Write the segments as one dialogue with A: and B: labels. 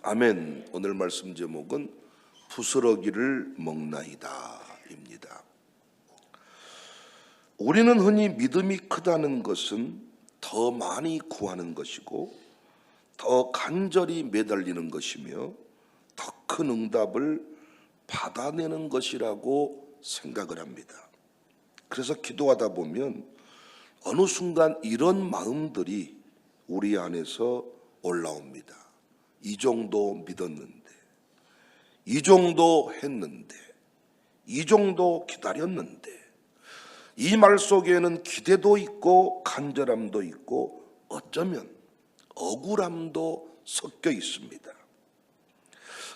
A: 아멘. 오늘 말씀 제목은 부스러기를 먹나이다 입니다. 우리는 흔히 믿음이 크다는 것은 더 많이 구하는 것이고 더 간절히 매달리는 것이며 더 큰 응답을 받아내는 것이라고 생각을 합니다. 그래서 기도하다 보면 어느 순간 이런 마음들이 우리 안에서 올라옵니다. 이 정도 믿었는데, 이 정도 했는데, 이 정도 기다렸는데, 이 말 속에는 기대도 있고 간절함도 있고 어쩌면 억울함도 섞여 있습니다.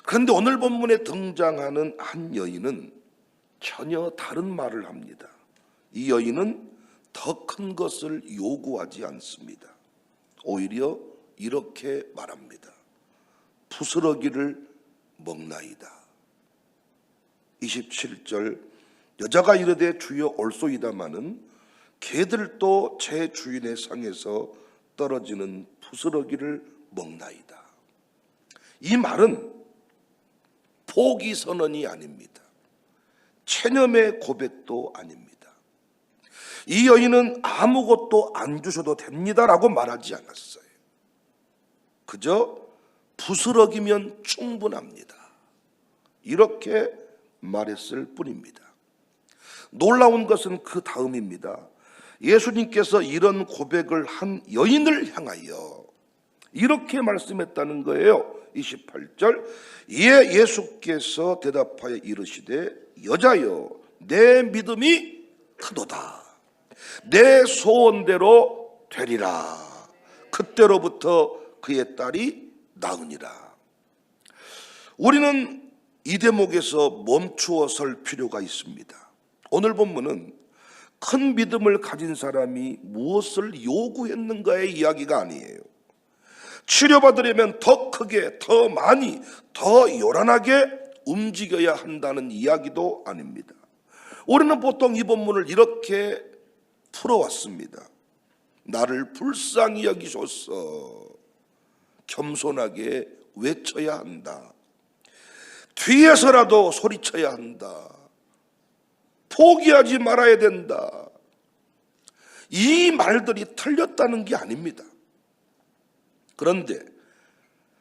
A: 그런데 오늘 본문에 등장하는 한 여인은 전혀 다른 말을 합니다. 이 여인은 더 큰 것을 요구하지 않습니다. 오히려 이렇게 말합니다. 부스러기를 먹나이다. 27절 여자가 이르되 주여 올소이다마는 개들도 제 주인의 상에서 떨어지는 부스러기를 먹나이다. 이 말은 포기 선언이 아닙니다. 체념의 고백도 아닙니다. 이 여인은 아무것도 안 주셔도 됩니다라고 말하지 않았어요. 그저 부스러기면 충분합니다. 이렇게 말했을 뿐입니다. 놀라운 것은 그 다음입니다. 예수님께서 이런 고백을 한 여인을 향하여 이렇게 말씀했다는 거예요. 28절 이에 예수께서 대답하여 이르시되 여자여 내 믿음이 크도다. 내 소원대로 되리라. 그때로부터 그의 딸이 나으니라. 우리는 이 대목에서 멈추어 설 필요가 있습니다. 오늘 본문은 큰 믿음을 가진 사람이 무엇을 요구했는가의 이야기가 아니에요. 치료받으려면 더 크게, 더 많이, 더 요란하게 움직여야 한다는 이야기도 아닙니다. 우리는 보통 이 본문을 이렇게 풀어왔습니다. 나를 불쌍히 여기소서. 겸손하게 외쳐야 한다. 뒤에서라도 소리쳐야 한다. 포기하지 말아야 된다. 이 말들이 틀렸다는 게 아닙니다. 그런데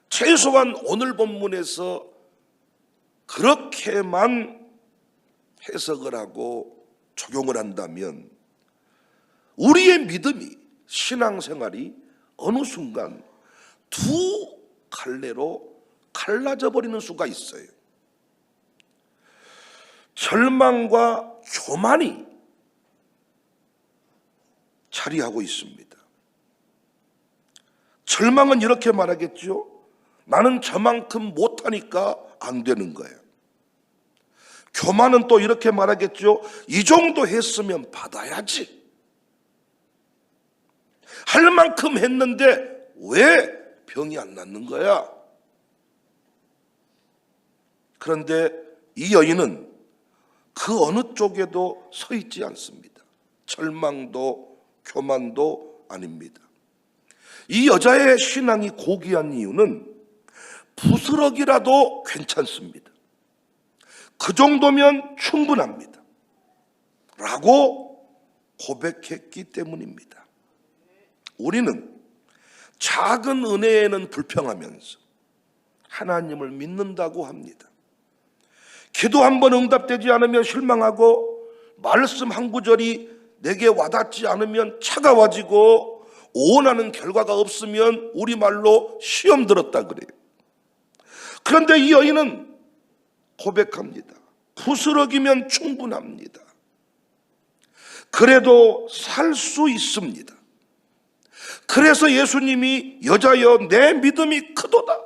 A: 최소한 오늘 본문에서 그렇게만 해석을 하고 적용을 한다면 우리의 믿음이, 신앙생활이 어느 순간 두 갈래로 갈라져 버리는 수가 있어요. 절망과 교만이 자리하고 있습니다. 절망은 이렇게 말하겠죠. 나는 저만큼 못하니까 안 되는 거예요. 교만은 또 이렇게 말하겠죠. 이 정도 했으면 받아야지. 할 만큼 했는데 왜 병이 안 낫는 거야? 그런데 이 여인은 그 어느 쪽에도 서 있지 않습니다. 절망도 교만도 아닙니다. 이 여자의 신앙이 고귀한 이유는 부스러기라도 괜찮습니다. 그 정도면 충분합니다. 라고 고백했기 때문입니다. 우리는 작은 은혜에는 불평하면서 하나님을 믿는다고 합니다. 기도 한 번 응답되지 않으면 실망하고 말씀 한 구절이 내게 와닿지 않으면 차가워지고 원하는 결과가 없으면 우리말로 시험 들었다 그래요. 그런데 이 여인은 고백합니다. 부스러기면 충분합니다. 그래도 살 수 있습니다. 그래서 예수님이 여자여 내 믿음이 크도다.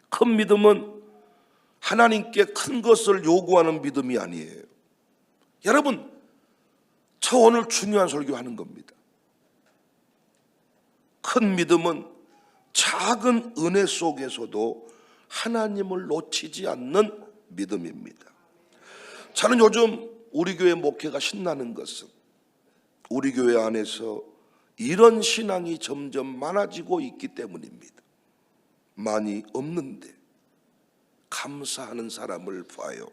A: 큰 믿음은 하나님께 큰 것을 요구하는 믿음이 아니에요. 여러분, 저 오늘 중요한 설교하는 겁니다. 큰 믿음은 작은 은혜 속에서도 하나님을 놓치지 않는 믿음입니다. 저는 요즘 우리 교회 목회가 신나는 것은 우리 교회 안에서 이런 신앙이 점점 많아지고 있기 때문입니다. 많이 없는데 감사하는 사람을 봐요.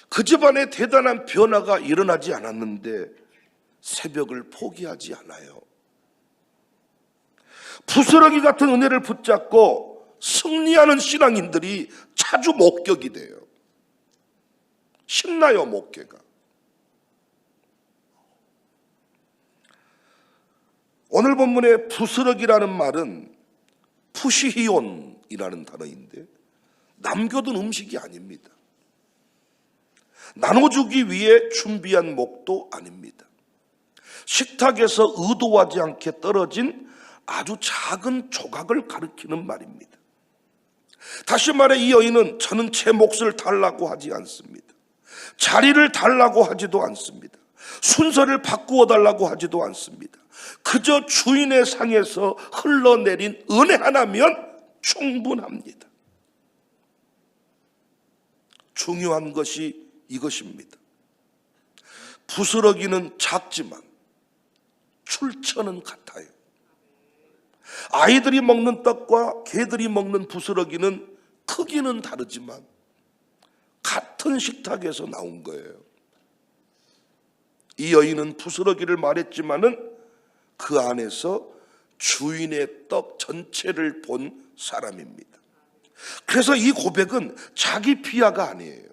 A: 그 집안에 대단한 변화가 일어나지 않았는데 새벽을 포기하지 않아요. 부스러기 같은 은혜를 붙잡고 승리하는 신앙인들이 자주 목격이 돼요. 신나요, 목회가. 오늘 본문의 부스러기라는 말은 푸시히온이라는 단어인데 남겨둔 음식이 아닙니다. 나눠주기 위해 준비한 목도 아닙니다. 식탁에서 의도하지 않게 떨어진 아주 작은 조각을 가리키는 말입니다. 다시 말해 이 여인은 저는 제 몫을 달라고 하지 않습니다. 자리를 달라고 하지도 않습니다. 순서를 바꾸어 달라고 하지도 않습니다. 그저 주인의 상에서 흘러내린 은혜 하나면 충분합니다. 중요한 것이 이것입니다. 부스러기는 작지만 출처는 같아요. 아이들이 먹는 떡과 개들이 먹는 부스러기는 크기는 다르지만 같은 식탁에서 나온 거예요. 이 여인은 부스러기를 말했지만은 그 안에서 주인의 떡 전체를 본 사람입니다. 그래서 이 고백은 자기 비하가 아니에요.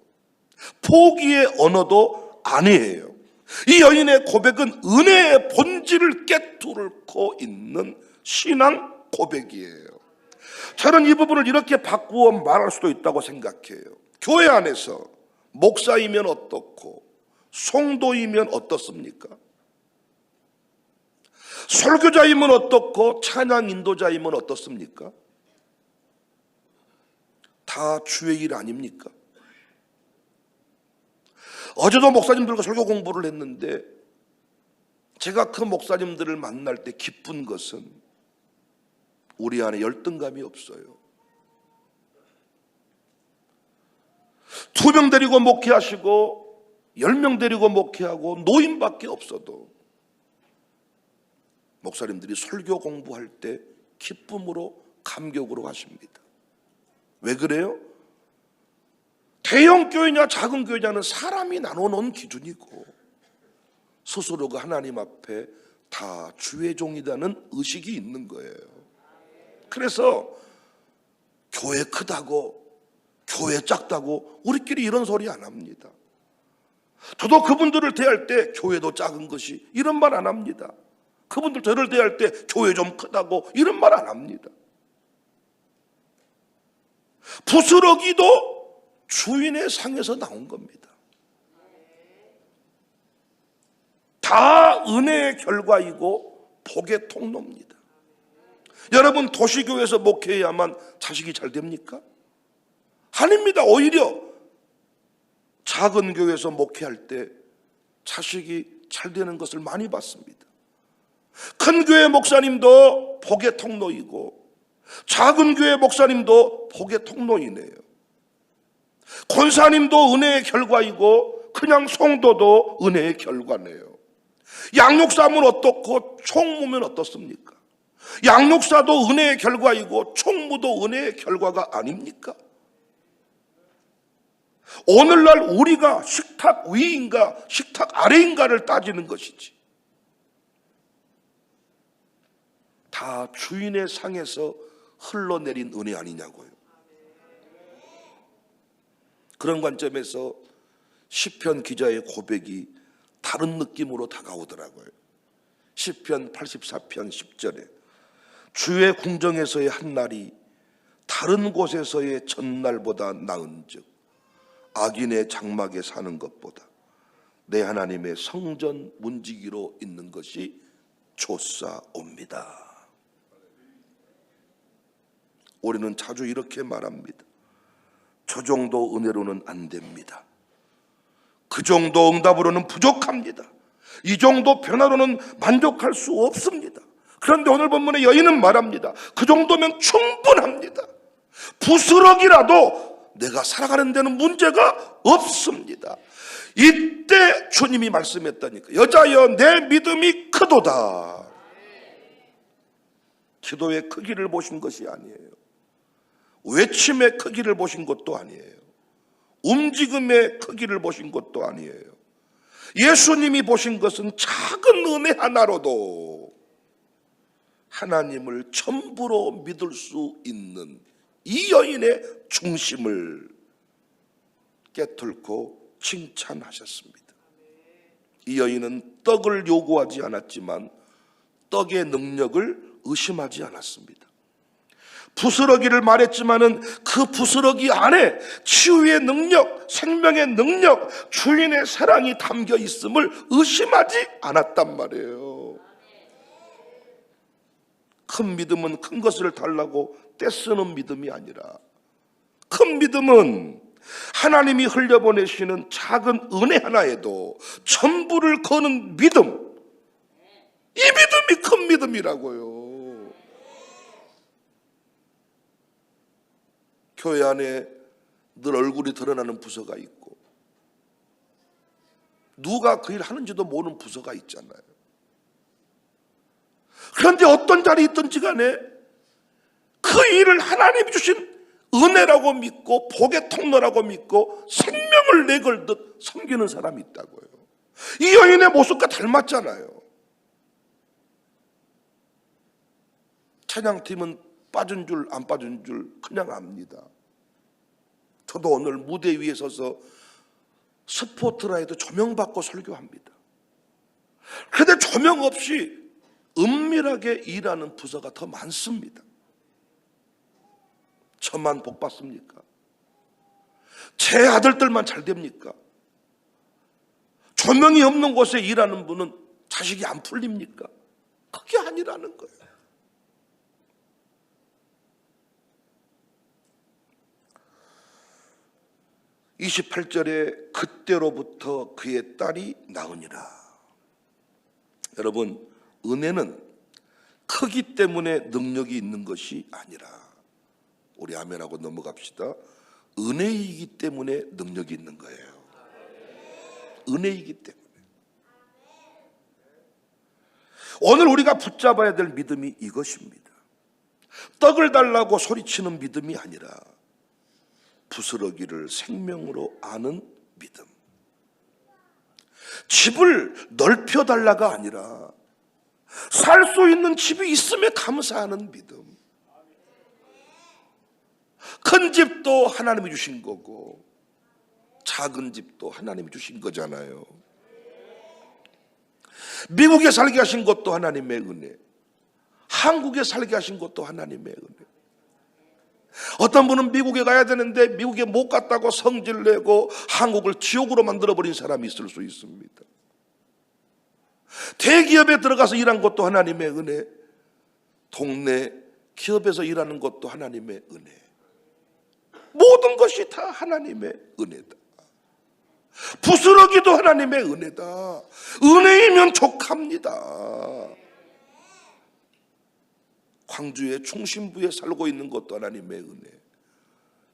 A: 포기의 언어도 아니에요. 이 여인의 고백은 은혜의 본질을 깨뚫고 있는 신앙 고백이에요. 저는 이 부분을 이렇게 바꾸어 말할 수도 있다고 생각해요. 교회 안에서 목사이면 어떻고 성도이면 어떻습니까? 설교자이면 어떻고 찬양 인도자이면 어떻습니까? 다 주의 일 아닙니까? 어제도 목사님들과 설교 공부를 했는데 제가 그 목사님들을 만날 때 기쁜 것은 우리 안에 열등감이 없어요. 2명 데리고 목회하시고 10명 데리고 목회하고 노인밖에 없어도 목사님들이 설교 공부할 때 기쁨으로 감격으로 하십니다. 왜 그래요? 대형 교회냐 작은 교회냐는 사람이 나눠놓은 기준이고 스스로가 하나님 앞에 다 주의 종이라는 의식이 있는 거예요. 그래서 교회 크다고 교회 작다고 우리끼리 이런 소리 안 합니다. 저도 그분들을 대할 때 교회도 작은 것이 이런 말 안 합니다. 그분들 저를 대할 때 교회 좀 크다고 이런 말 안 합니다. 부스러기도 주인의 상에서 나온 겁니다. 다 은혜의 결과이고 복의 통로입니다. 여러분 도시교회에서 목회해야만 자식이 잘 됩니까? 아닙니다. 오히려 작은 교회에서 목회할 때 자식이 잘 되는 것을 많이 봤습니다. 큰 교회 목사님도 복의 통로이고 작은 교회 목사님도 복의 통로이네요. 권사님도 은혜의 결과이고 그냥 성도도 은혜의 결과네요. 양육사면 어떻고 총무면 어떻습니까? 양육사도 은혜의 결과이고 총무도 은혜의 결과가 아닙니까? 오늘날 우리가 식탁 위인가 식탁 아래인가를 따지는 것이지 다 주인의 상에서 흘러내린 은혜 아니냐고요. 그런 관점에서 시편 기자의 고백이 다른 느낌으로 다가오더라고요. 시편 84편 10절에 주의 궁정에서의 한 날이 다른 곳에서의 전날보다 나은즉 악인의 장막에 사는 것보다 내 하나님의 성전 문지기로 있는 것이 좋사옵니다. 우리는 자주 이렇게 말합니다. 저 정도 은혜로는 안 됩니다. 그 정도 응답으로는 부족합니다. 이 정도 변화로는 만족할 수 없습니다. 그런데 오늘 본문의 여인은 말합니다. 그 정도면 충분합니다. 부스러기라도 내가 살아가는 데는 문제가 없습니다. 이때 주님이 말씀했다니까. 여자여 내 믿음이 크도다. 기도의 크기를 보신 것이 아니에요. 외침의 크기를 보신 것도 아니에요. 움직임의 크기를 보신 것도 아니에요. 예수님이 보신 것은 작은 은혜 하나로도 하나님을 전부로 믿을 수 있는 이 여인의 중심을 깨뚫고 칭찬하셨습니다. 이 여인은 떡을 요구하지 않았지만 떡의 능력을 의심하지 않았습니다. 부스러기를 말했지만은 그 부스러기 안에 치유의 능력, 생명의 능력, 주인의 사랑이 담겨 있음을 의심하지 않았단 말이에요. 큰 믿음은 큰 것을 달라고 떼쓰는 믿음이 아니라, 큰 믿음은 하나님이 흘려보내시는 작은 은혜 하나에도 전부를 거는 믿음, 이 믿음이 큰 믿음이라고요. 교회 안에 늘 얼굴이 드러나는 부서가 있고 누가 그 일 하는지도 모르는 부서가 있잖아요. 그런데 어떤 자리에 있든지 간에 그 일을 하나님이 주신 은혜라고 믿고 복의 통로라고 믿고 생명을 내걸듯 섬기는 사람이 있다고요. 이 여인의 모습과 닮았잖아요. 찬양팀은 빠진 줄 안 빠진 줄 그냥 압니다. 저도 오늘 무대 위에 서서 스포트라이트 조명받고 설교합니다. 그런데 조명 없이 은밀하게 일하는 부서가 더 많습니다. 저만 복 받습니까? 제 아들들만 잘 됩니까? 조명이 없는 곳에 일하는 분은 자식이 안 풀립니까? 그게 아니라는 거예요. (28절에) 그때로부터 그의 딸이 나으니라. 여러분, 은혜는 크기 때문에 능력이 있는 것이 아니라, 우리 아멘하고 넘어갑시다. 은혜이기 때문에 능력이 있는 거예요. 은혜이기 때문에. 오늘 우리가 붙잡아야 될 믿음이 이것입니다. 떡을 달라고 소리치는 믿음이 아니라 부스러기를 생명으로 아는 믿음. 집을 넓혀달라가 아니라 살 수 있는 집이 있음에 감사하는 믿음. 큰 집도 하나님이 주신 거고 작은 집도 하나님이 주신 거잖아요. 미국에 살게 하신 것도 하나님의 은혜, 한국에 살게 하신 것도 하나님의 은혜. 어떤 분은 미국에 가야 되는데 미국에 못 갔다고 성질 내고 한국을 지옥으로 만들어버린 사람이 있을 수 있습니다. 대기업에 들어가서 일한 것도 하나님의 은혜, 동네 기업에서 일하는 것도 하나님의 은혜. 모든 것이 다 하나님의 은혜다. 부스러기도 하나님의 은혜다. 은혜이면 족합니다. 광주의 중심부에 살고 있는 것도 하나님의 은혜.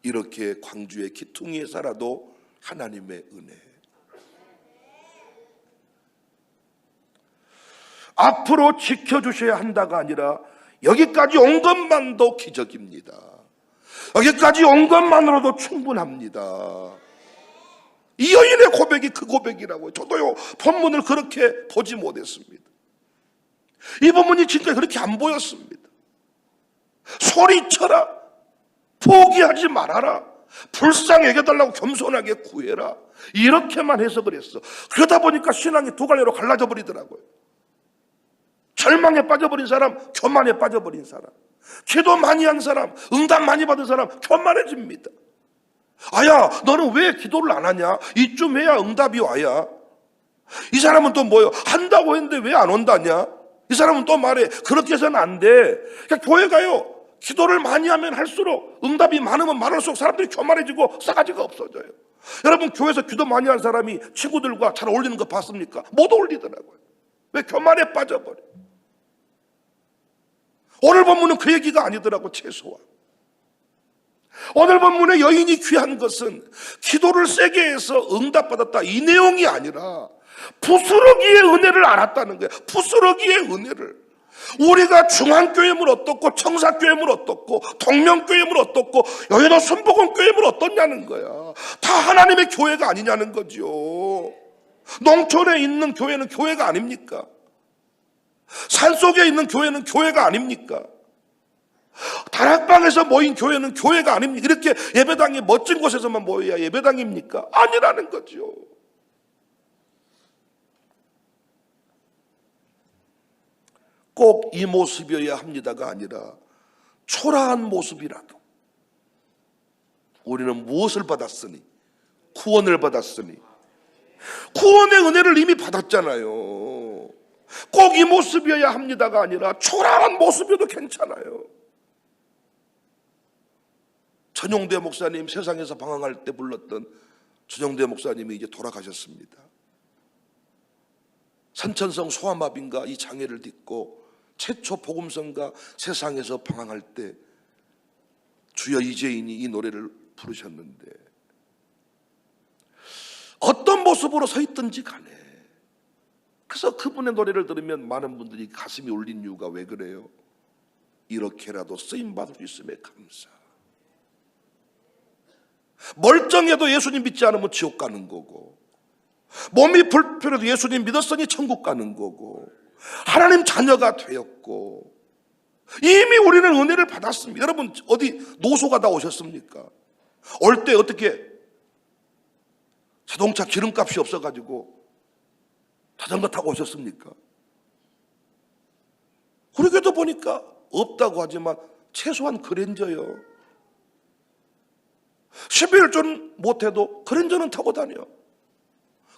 A: 이렇게 광주의 기퉁이에 살아도 하나님의 은혜. 앞으로 지켜주셔야 한다가 아니라 여기까지 온 것만도 기적입니다. 여기까지 온 것만으로도 충분합니다. 이 여인의 고백이 그 고백이라고요. 저도요 본문을 그렇게 보지 못했습니다. 이 본문이 진짜 그렇게 안 보였습니다. 소리쳐라, 포기하지 말아라, 불쌍히 여겨달라고 겸손하게 구해라, 이렇게만 해석을 했어. 그러다 보니까 신앙이 두 갈래로 갈라져 버리더라고요. 절망에 빠져버린 사람, 교만에 빠져버린 사람, 기도 많이 한 사람, 응답 많이 받은 사람 교만해집니다. 아야, 너는 왜 기도를 안 하냐? 이쯤 해야 응답이 와야. 이 사람은 또 뭐예요? 한다고 했는데 왜 안 온다냐? 이 사람은 또 말해, 그렇게 해서는 안 돼. 그러니까 교회 가요, 기도를 많이 하면 할수록, 응답이 많으면 많을수록 사람들이 교만해지고 싸가지가 없어져요. 여러분, 교회에서 기도 많이 한 사람이 친구들과 잘 어울리는 거 봤습니까? 못 어울리더라고요. 왜? 교만에 빠져버려. 오늘 본문은 그 얘기가 아니더라고. 최소한 오늘 본문의 여인이 귀한 것은 기도를 세게 해서 응답받았다, 이 내용이 아니라 부스러기의 은혜를 알았다는 거예요. 부스러기의 은혜를. 우리가 중앙교회물 어떻고 청사교회물 어떻고 동명교회물 어떻고 여의도 순복음교회물 어떻냐는 거야. 다 하나님의 교회가 아니냐는 거죠. 농촌에 있는 교회는 교회가 아닙니까? 산속에 있는 교회는 교회가 아닙니까? 다락방에서 모인 교회는 교회가 아닙니까? 이렇게 예배당이 멋진 곳에서만 모여야 예배당입니까? 아니라는 거죠. 꼭 이 모습이어야 합니다가 아니라 초라한 모습이라도 우리는 무엇을 받았으니? 구원을 받았으니 구원의 은혜를 이미 받았잖아요. 꼭 이 모습이어야 합니다가 아니라 초라한 모습이어도 괜찮아요. 전용대 목사님, 세상에서 방황할 때 불렀던 전용대 목사님이 이제 돌아가셨습니다. 산천성 소아마비인가 이 장애를 딛고 최초 복음성가 세상에서 방황할 때 주여 이재인이 이 노래를 부르셨는데 어떤 모습으로 서 있든지 간에 그래서 그분의 노래를 들으면 많은 분들이 가슴이 울린 이유가 왜 그래요? 이렇게라도 쓰임받을 수 있음에 감사. 멀쩡해도 예수님 믿지 않으면 지옥 가는 거고 몸이 불편해도 예수님 믿었으니 천국 가는 거고 하나님 자녀가 되었고 이미 우리는 은혜를 받았습니다. 여러분 어디 노소 가다 오셨습니까? 올 때 어떻게 자동차 기름값이 없어가지고 자전거 타고 오셨습니까? 우리 교회도 보니까 없다고 하지만 최소한 그랜저요. 11일 전 못해도 그랜저는 타고 다녀.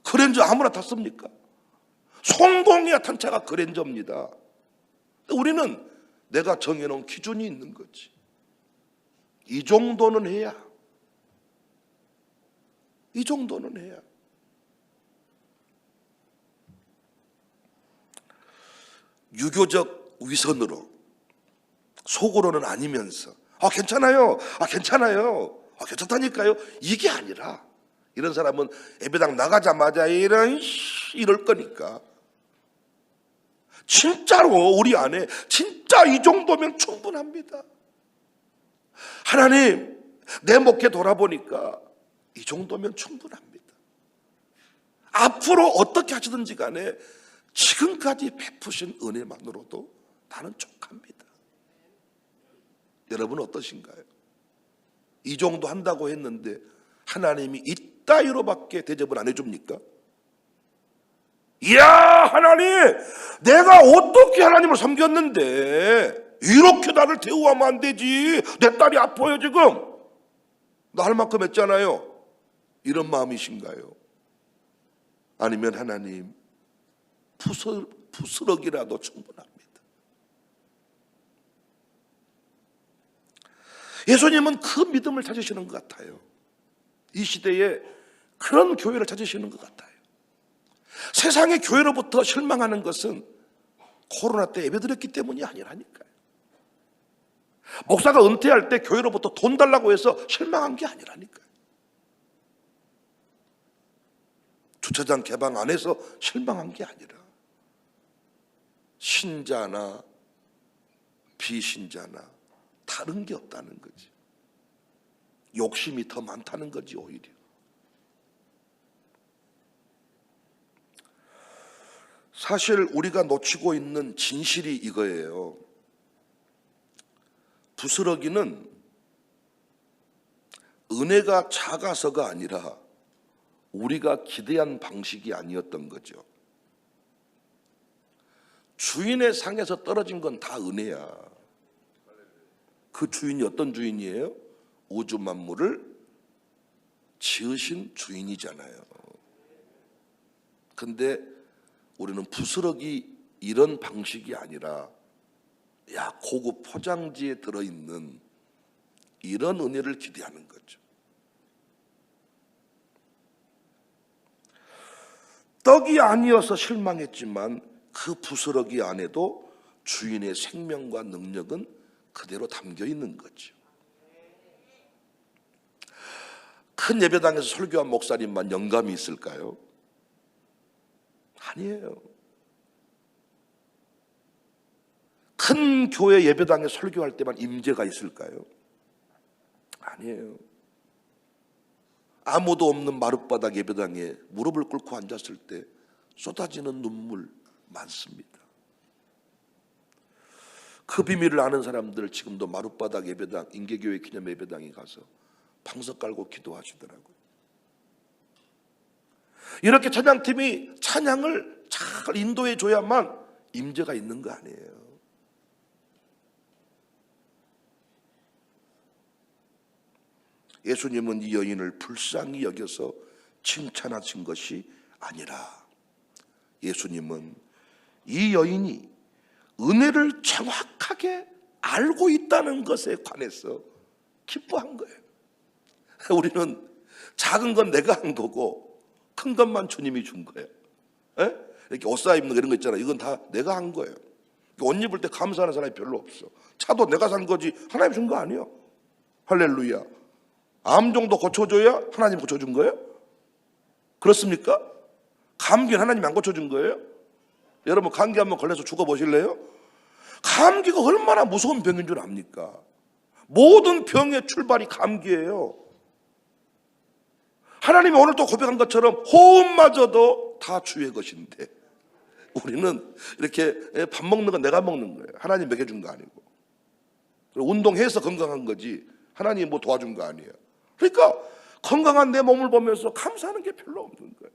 A: 그랜저 아무나 탔습니까? 성공해야 탄 차가 그랜저입니다. 우리는 내가 정해놓은 기준이 있는 거지. 이 정도는 해야. 이 정도는 해야. 유교적 위선으로 속으로는 아니면서 괜찮아요. 괜찮아요. 괜찮다니까요. 이게 아니라 이런 사람은 예배당 나가자마자 이럴 거니까 진짜로 우리 안에 진짜 이 정도면 충분합니다. 하나님 내 목회 돌아보니까 이 정도면 충분합니다. 앞으로 어떻게 하시든지 간에 지금까지 베푸신 은혜만으로도 나는 족합니다. 여러분 어떠신가요? 이 정도 한다고 했는데 하나님이 이따위로밖에 대접을 안 해줍니까? 이야 하나님 내가 어떻게 하나님을 섬겼는데 이렇게 나를 대우하면 안 되지. 내 딸이 아파요 지금. 나 할 만큼 했잖아요. 이런 마음이신가요? 아니면 하나님 부스럭이라도 충분합니다. 예수님은 그 믿음을 찾으시는 것 같아요. 이 시대에 그런 교회를 찾으시는 것 같아요. 세상의 교회로부터 실망하는 것은 코로나 때 예배드렸기 때문이 아니라니까요. 목사가 은퇴할 때 교회로부터 돈 달라고 해서 실망한 게 아니라니까요. 주차장 개방 안 해서 실망한 게 아니라 신자나 비신자나 다른 게 없다는 거지. 욕심이 더 많다는 거지 오히려. 사실 우리가 놓치고 있는 진실이 이거예요. 부스러기는 은혜가 작아서가 아니라 우리가 기대한 방식이 아니었던 거죠. 주인의 상에서 떨어진 건 다 은혜야. 그 주인이 어떤 주인이에요? 우주 만물을 지으신 주인이잖아요. 근데 우리는 부스러기 이런 방식이 아니라 고급 포장지에 들어있는 이런 은혜를 기대하는 거죠. 떡이 아니어서 실망했지만 그 부스러기 안에도 주인의 생명과 능력은 그대로 담겨 있는 거죠. 큰 예배당에서 설교한 목사님만 영감이 있을까요? 아니에요. 큰 교회 예배당에 설교할 때만 임재가 있을까요? 아니에요. 아무도 없는 마룻바닥 예배당에 무릎을 꿇고 앉았을 때 쏟아지는 눈물 많습니다. 그 비밀을 아는 사람들 지금도 마룻바닥 예배당, 인계교회 기념 예배당에 가서 방석 깔고 기도하시더라고요. 이렇게 찬양팀이 찬양을 잘 인도해 줘야만 임재가 있는 거 아니에요. 예수님은 이 여인을 불쌍히 여겨서 칭찬하신 것이 아니라 예수님은 이 여인이 은혜를 정확하게 알고 있다는 것에 관해서 기뻐한 거예요. 우리는 작은 건 내가 한 거고 큰 것만 주님이 준 거예요. 에? 이렇게 옷 사 입는 거 이런 거 있잖아요. 이건 다 내가 한 거예요. 옷 입을 때 감사하는 사람이 별로 없어. 차도 내가 산 거지 하나님 준 거 아니에요. 할렐루야. 암 정도 고쳐줘야 하나님 고쳐준 거예요? 그렇습니까? 감기는 하나님이 안 고쳐준 거예요? 여러분 감기 한번 걸려서 죽어보실래요? 감기가 얼마나 무서운 병인 줄 압니까? 모든 병의 출발이 감기예요. 하나님이 오늘 또 고백한 것처럼 호흡마저도 다 주의 것인데 우리는 이렇게 밥 먹는 건 내가 먹는 거예요. 하나님 먹여준 거 아니고. 운동해서 건강한 거지 하나님 뭐 도와준 거 아니에요. 그러니까 건강한 내 몸을 보면서 감사하는 게 별로 없는 거예요.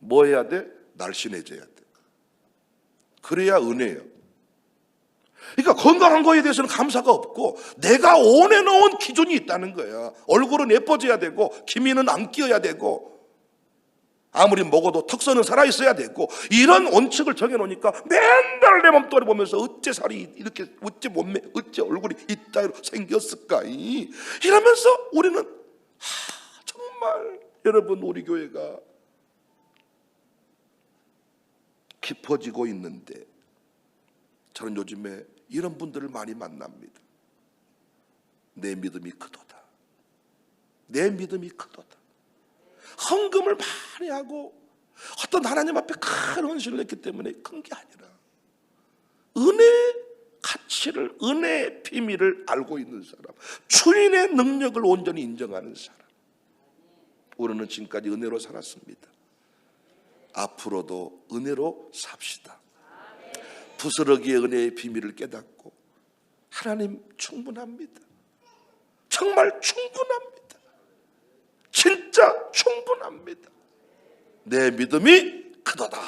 A: 뭐 해야 돼? 날씬해져야 돼. 그래야 은혜예요. 그러니까 건강한 거에 대해서는 감사가 없고 내가 원해놓은 기준이 있다는 거야. 얼굴은 예뻐져야 되고 기미는 안 끼어야 되고 아무리 먹어도 턱선은 살아있어야 되고 이런 원칙을 정해놓으니까 맨날 내 몸뚱아리 보면서 어째 살이 이렇게 어째 몸매 어째 얼굴이 이따위로 생겼을까 이러면서 우리는 정말 여러분 우리 교회가 깊어지고 있는데 저는 요즘에 이런 분들을 많이 만납니다. 내 믿음이 크도다. 내 믿음이 크도다. 헌금을 많이 하고 어떤 하나님 앞에 큰 헌신을 했기 때문에 큰 게 아니라 은혜의 가치를 은혜의 비밀을 알고 있는 사람, 주인의 능력을 온전히 인정하는 사람. 우리는 지금까지 은혜로 살았습니다. 앞으로도 은혜로 삽시다. 부스러기의 은혜의 비밀을 깨닫고 하나님 충분합니다. 정말 충분합니다. 진짜 충분합니다. 내 믿음이 크도다.